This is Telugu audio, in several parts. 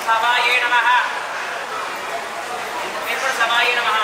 సవాయే నమః. మీరు కూడా సవాయే నమః.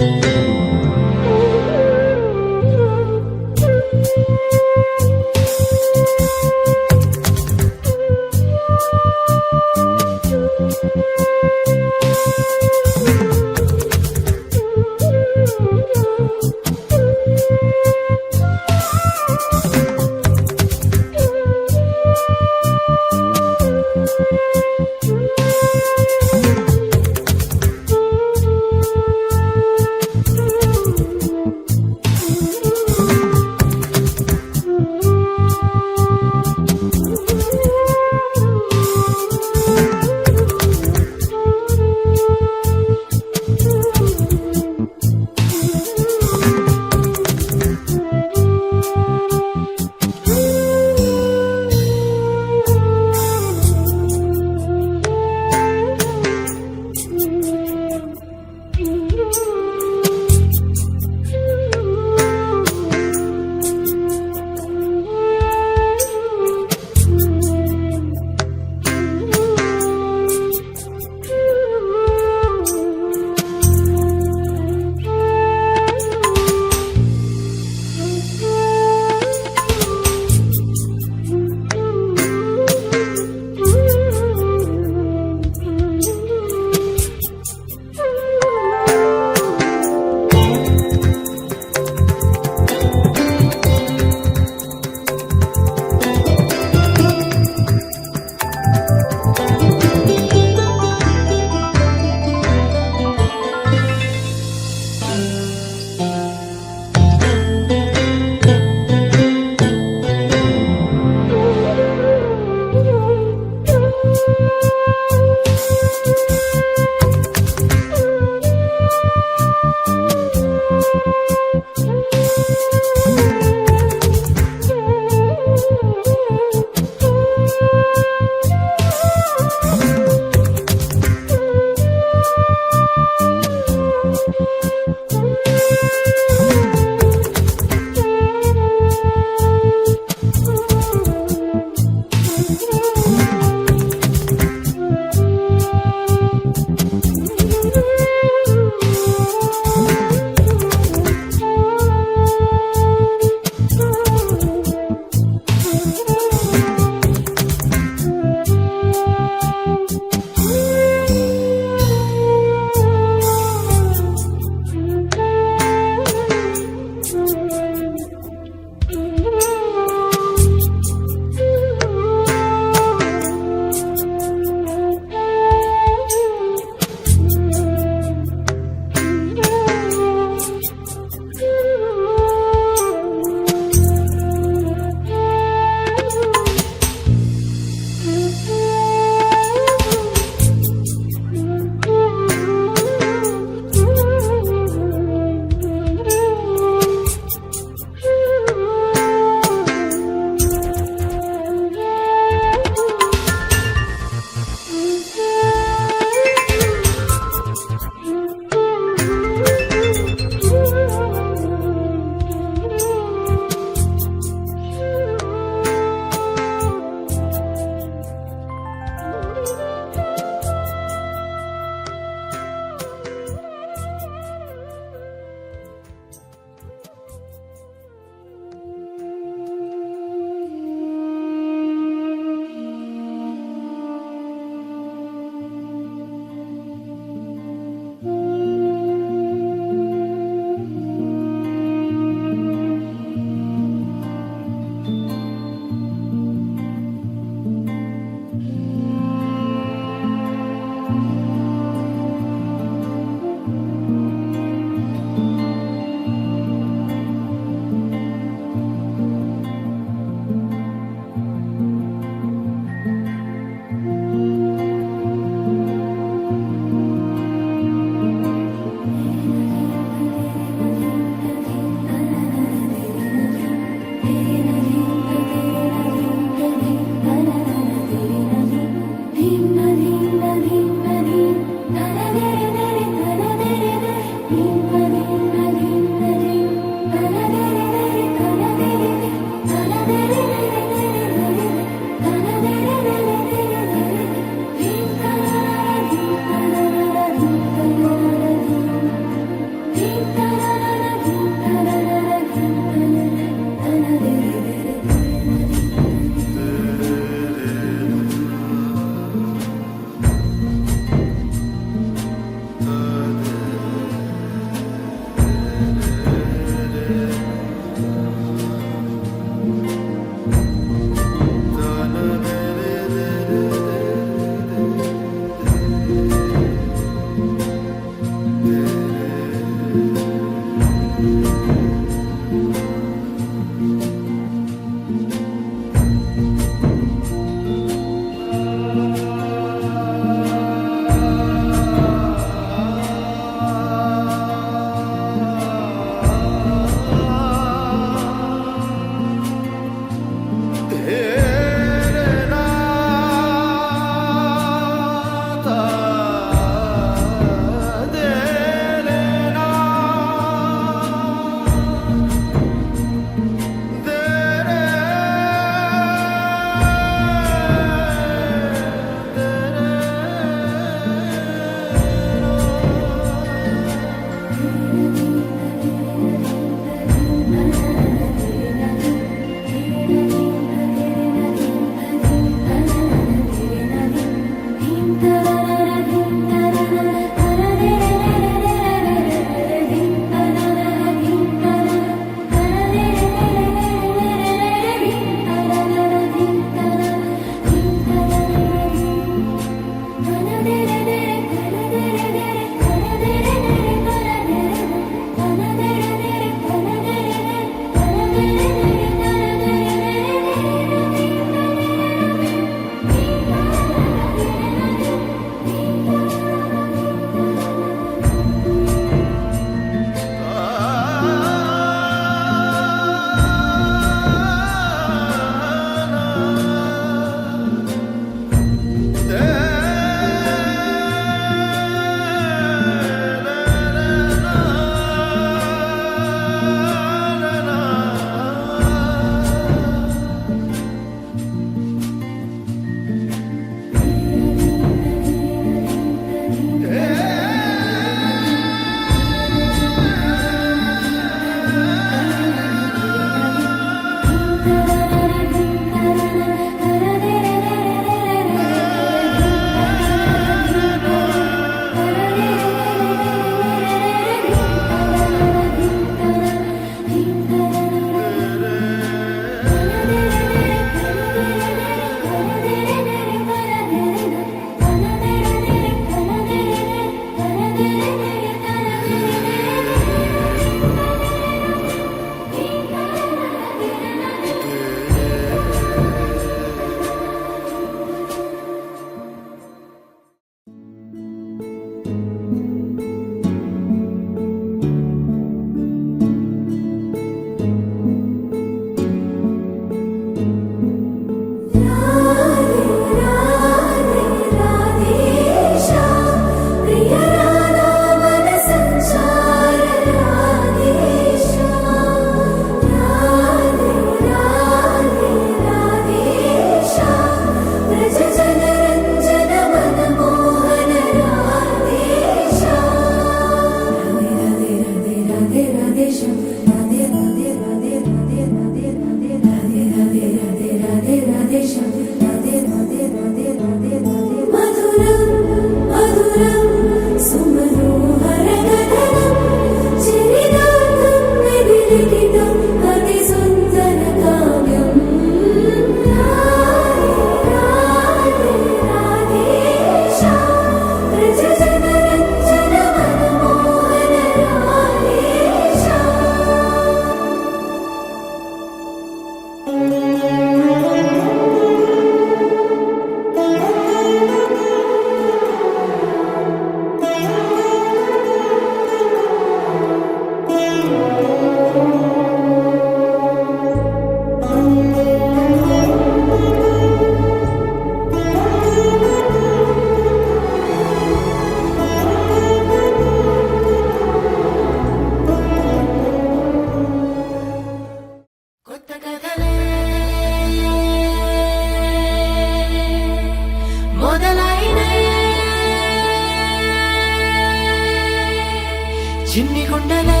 చిన్ని గుండెలే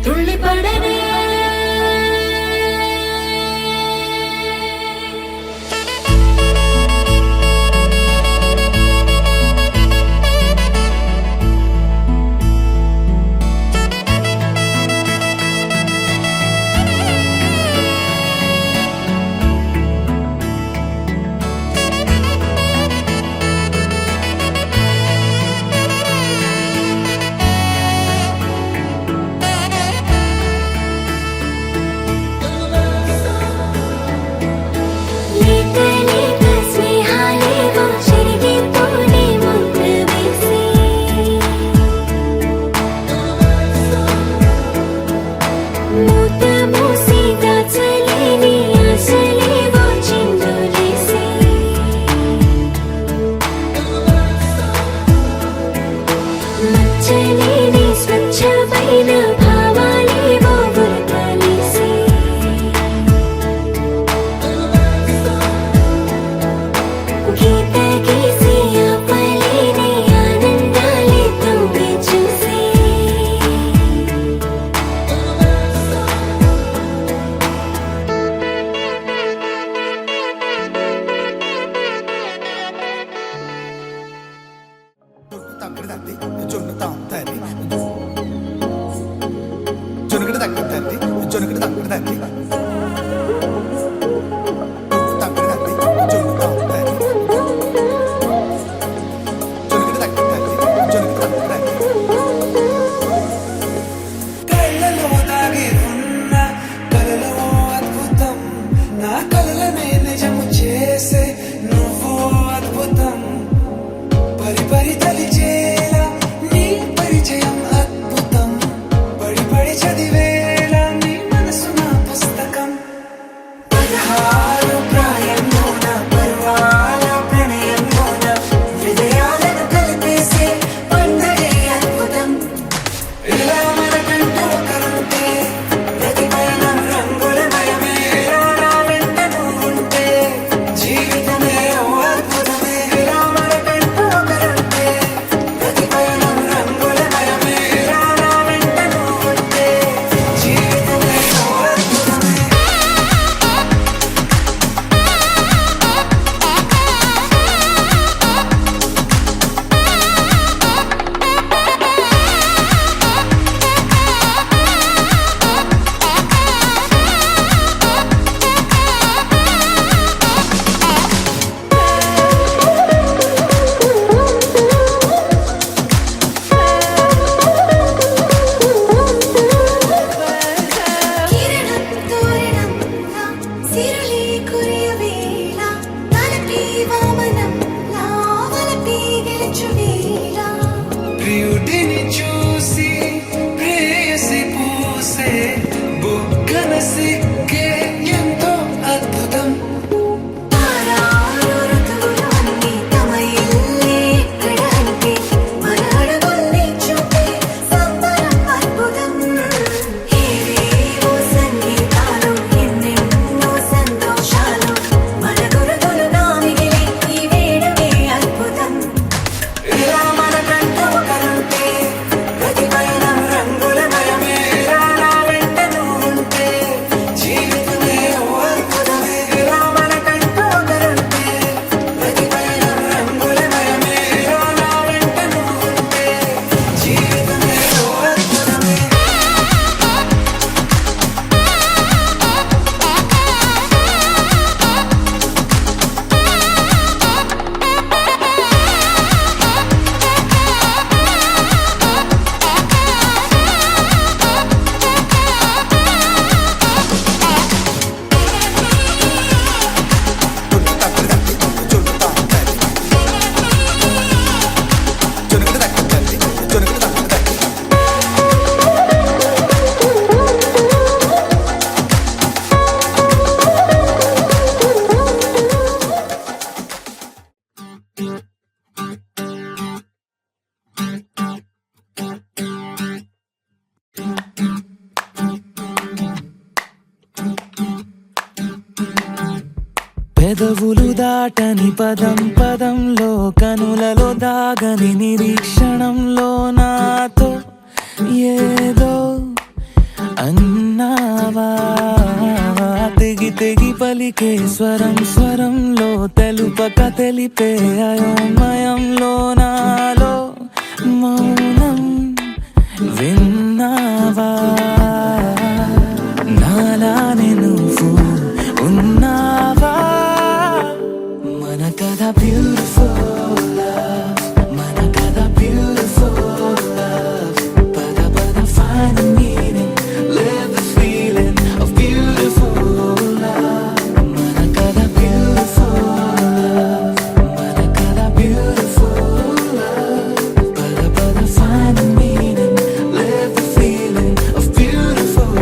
తుళ్ళిపడనే మన కంట ఒకరుంటే పెదవులు దాటని పదం పదంలో కనులలో దాగని నిరీక్షణంలో నాతో ఏదో అన్నావా తెగి తెగి పలికే స్వరం స్వరంలో తెలుపక తెలిపే అయోమయంలో నాలో మౌనం విన్నావా నాలానే నువ్వు ఉన్నావా మన కథ బ్యూటిఫుల్ మన కథ బ్యూటిఫుల్ పద పద find the meaning live the feeling of beautiful మన కథ beautiful మన కథ beautiful పద పద find the meaning live the feeling of beautiful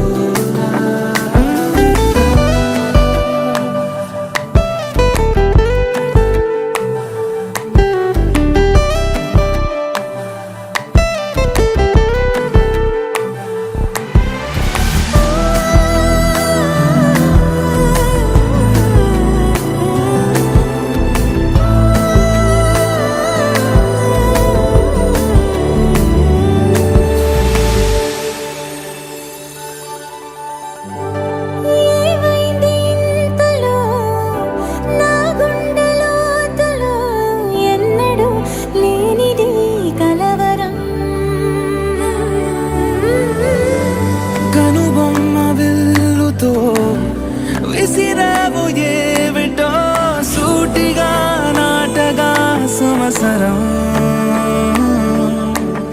ఏమైంది ఇంతలో నా గుండెలోతులో ఎన్నడూ లేనిది కలవరం కనుబొమ్మ విల్లుతో విసిరావు ఏమిటో సూటిగా నాటగా సంవత్సరం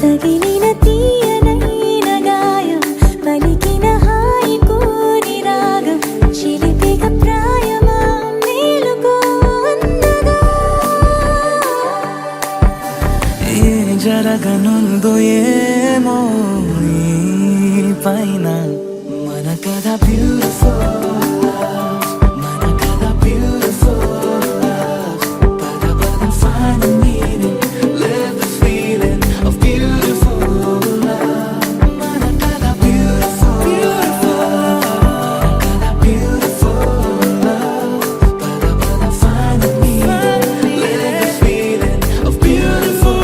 తగిలిన తీయనైన గాయం పలికిన హాయి కోరి రాగం చిలిపిక ప్రాయమా మేలుకో అందగా ఏ జరగనుందో ఏమో ఈ పైన మన కథ బ్యూటిఫుల్ మన కథ బ్యూటిఫుల్ పద పద find the meaning live the feeling of beautiful మన కథ beautiful మన కథ beautiful పద పద find the meaning live the feeling of beautiful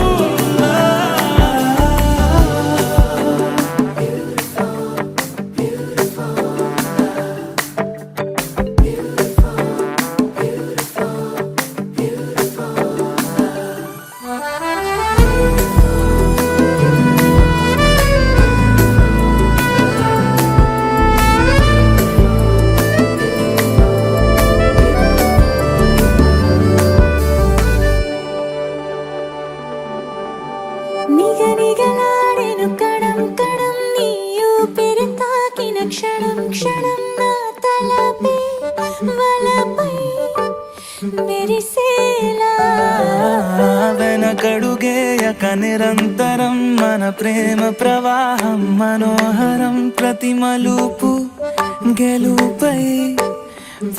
నిగనిగలాడెను Kadam Kadam నీ ఊపిరి తాకిన క్షణం క్షణం నా తలపై వలపై మెరిసేలా వెనకడుగేయక నిరంతరం మన ప్రేమ ప్రవాహం మనోహరం ప్రతి మలుపు గెలుపై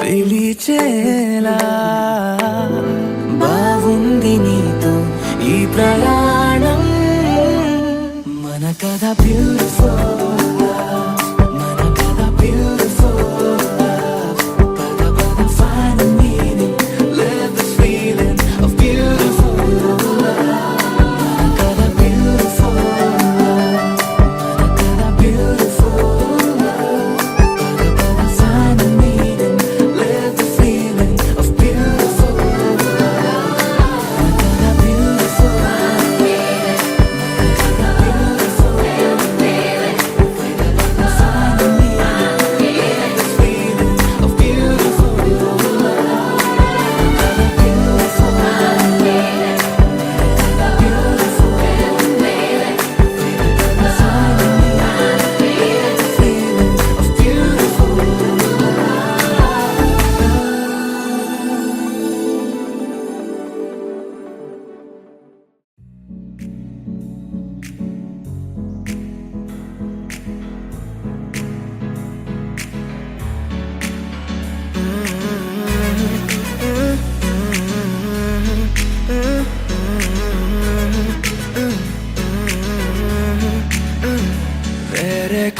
పిలిచేలా బాగుంది నీతో ఈ ప్రయాణం మన కథ బ్యూటిఫుల్ మన కథ బ్యూటిఫుల్ పద పద find the meaning live the feeling of beautiful మన కథ beautiful మన కథ beautiful పద పద find the meaning live the feeling of beautiful మన కథ beautiful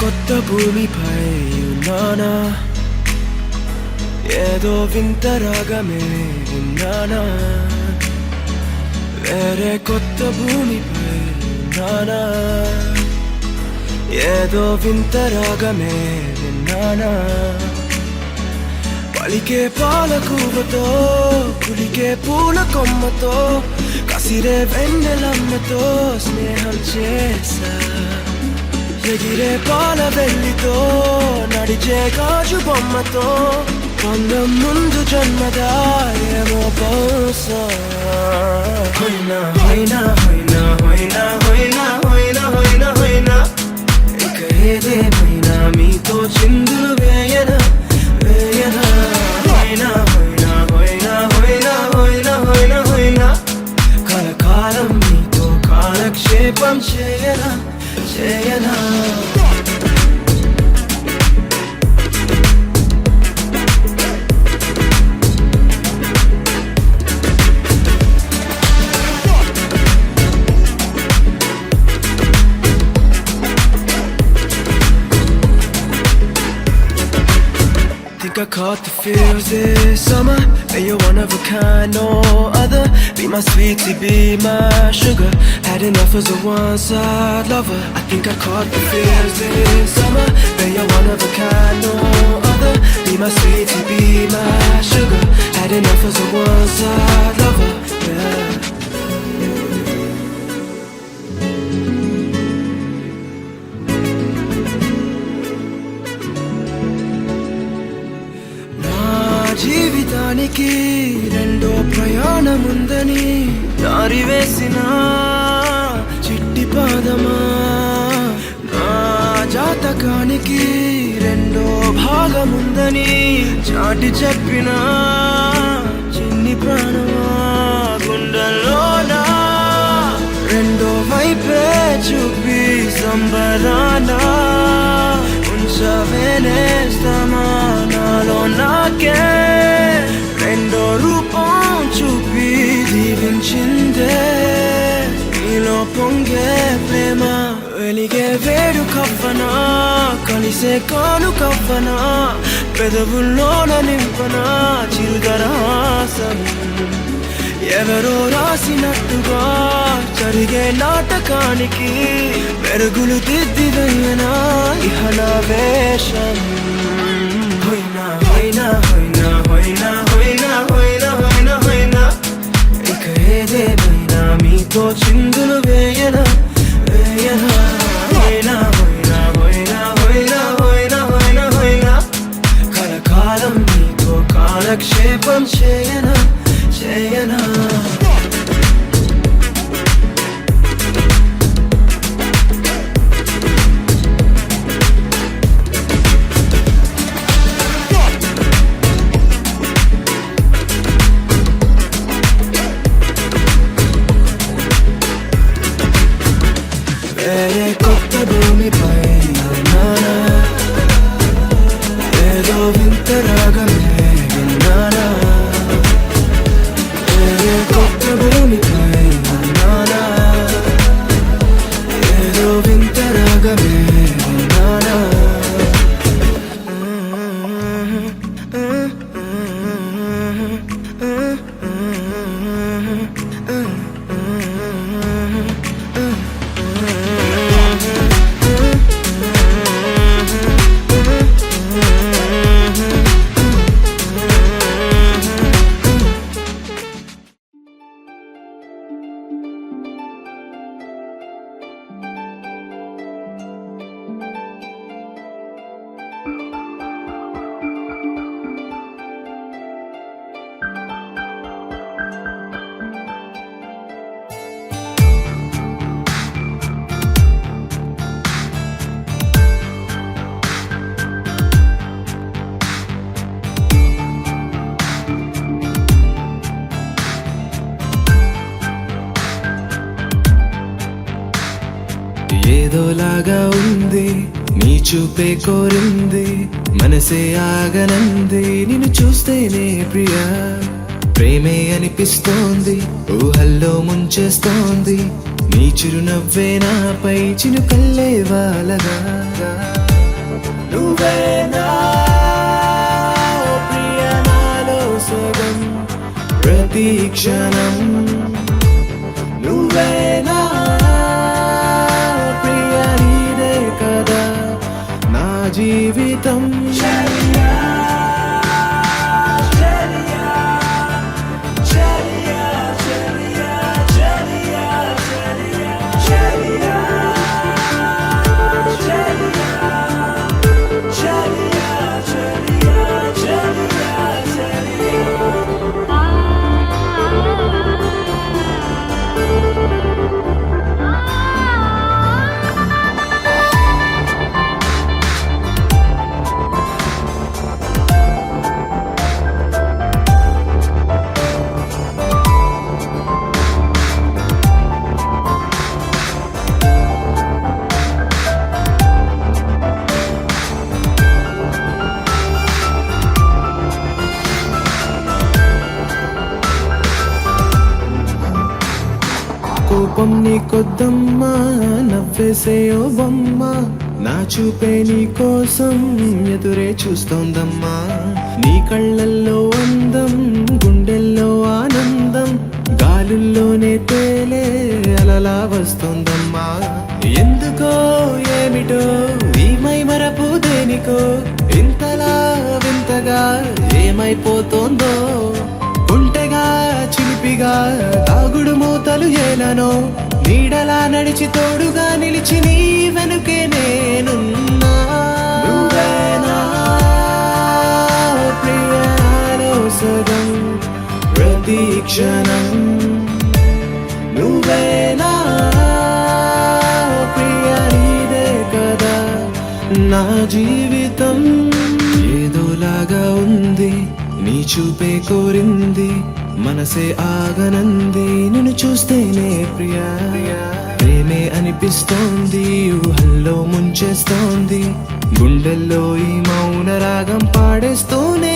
కొత్త భూమిపై ఉన్నానా ఏదో వింత రాగమే విన్నానా, వేరే కొత్త భూమిపై ఉన్నానా. ఏదో వింత రాగమే విన్నానా, పలికే పాలకూవతో కులికే పూల కొమ్మతో కసిరే వెన్నెలమ్మతో స్నేహం చేసా. ఎగిరే పాల వెల్లితో నడిచే గాజు బొమ్మతో పొందం ముందు జన్మదా ఏమో బహుశా. హోయినా హోయినా హోయినా హోయినా హోయినా హోయినా హోయినా హోయినా, ఇక ఏదేమైనా మీతో చిందులు వేయనా వేయనా. హోయినా హోయినా హోయినా హోయినా హోయినా హోయినా హోయినా, కలకాలం మీతో కాలక్షేపం చేయనా చేయనా. Think I caught the feels this summer, and you're one of a kind, no other. Be my sweetie, be my sugar. Had enough as a one-side lover. I think I caught the feels this summer, and you're one of a kind, no other. Be my sweetie, be my sugar. Had enough as a one-side lover. Yeah. జీవితానికి రెండో ప్రయాణముందని దారి వేసిన చిట్టి పాదమా, నా జాతకానికి రెండో భాగముందని చాటి చెప్పిన చిన్ని ప్రాణమా. గుండెల్లోనా రెండో వైపే చూపి సంబరానా ఉంచవేనేస్తమా నాలో నాకే. రెండో రూపం చూపి దీవించిందే నీలో పొంగే ప్రేమ. వెలిగే వేడు కవ్వనా కలిసే కాను కవ్వనా, పెదవుల్లోన నింపనా చిరుదరహాసం. ఎవరో రాసినట్టుగా జరిగే నాటకానికి మెరుగులు దిద్దిదయ్యనా ఇహ నా వేషం. హోయినా హోయినా హోయినా హోయినా హోయినా హోయినా హోయినా హోయినా, ఇక ఏదేమైనా మీతో చిందులు వేయనా వేయనా. హోయినా హోయినా హోయినా హోయినా హోయినా హోయినా హోయినా, కలకాలం మీతో కాలక్షేపం చేయనా చేయనా. వేరే కొత్త భూమిపై ఉన్నానా, ఏదో వింత రాగమే విన్నానా. వేరే కొత్త భూమిపై ఉన్నానా, ఏదో వింత రాగమే విన్నానా. ఏదోలాగా ఉంది నీ చూపే కోరింది, మనసే ఆగనంది నిన్ను చూస్తేనే ప్రియా. ప్రేమే అనిపిస్తోంది ఊహల్లో ముంచేస్తోంది, నీ చిరునవ్వే నాపై చినుకల్లే వాలగా. నువ్వేనా ఓ ప్రియనా జీవితం కోపం నీ కొద్దమ్మా నవ్వేసే ఓ బొమ్మ నా చూపే నీ కోసం ఎదురే చూస్తోందమ్మా నీ కళ్ళల్లో అందం గుండెల్లో ఆనందం గాలుల్లోనే తేలే అలలా వస్తోందమ్మా ఎందుకో ఏమిటో ఈ మైమరపు దేనికో ఇంతలా వింతగా ఏమైపోతోందో ఒంటెగా చిలిపిగా తాగుడు మూతలు ఏలనో నీడలా నడిచి తోడుగా నిలిచి నీ వెనుకే నేనున్నా నువ్వేనా ప్రియాలో సగం ప్రతి క్షణం నువ్వేనా ప్రియ నీదే కదా నా జీవితం ఏదోలాగా ఉంది నీ చూపే కోరింది మనసే ఆగనంది నిన్ను చూస్తేనే ప్రియా ప్రేమే అనిపిస్తోంది ఊహల్లో ముంచేస్తోంది గుండెల్లో ఈ మౌన రాగం పాడేస్తూనే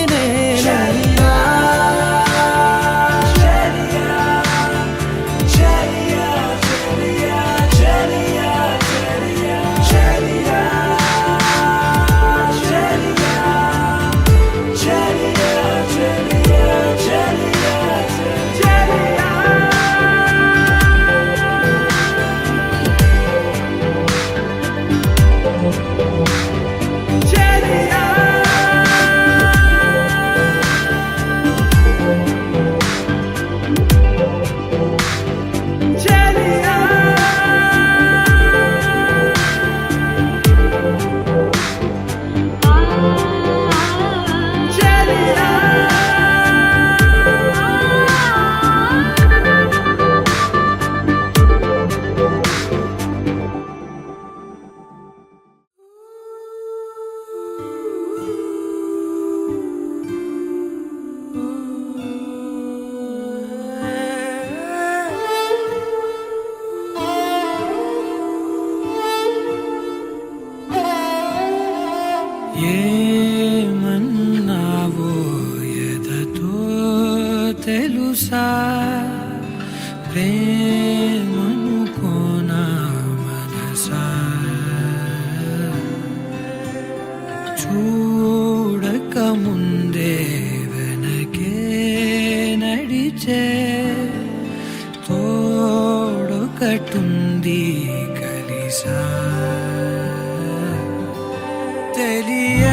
ఏమన్నావో ఎదతో తెలుసా ప్రేమనుకోనా మనసా చూడక ముందే వెనకే నడిచే తోడొకటుంది కలిసా తెలియ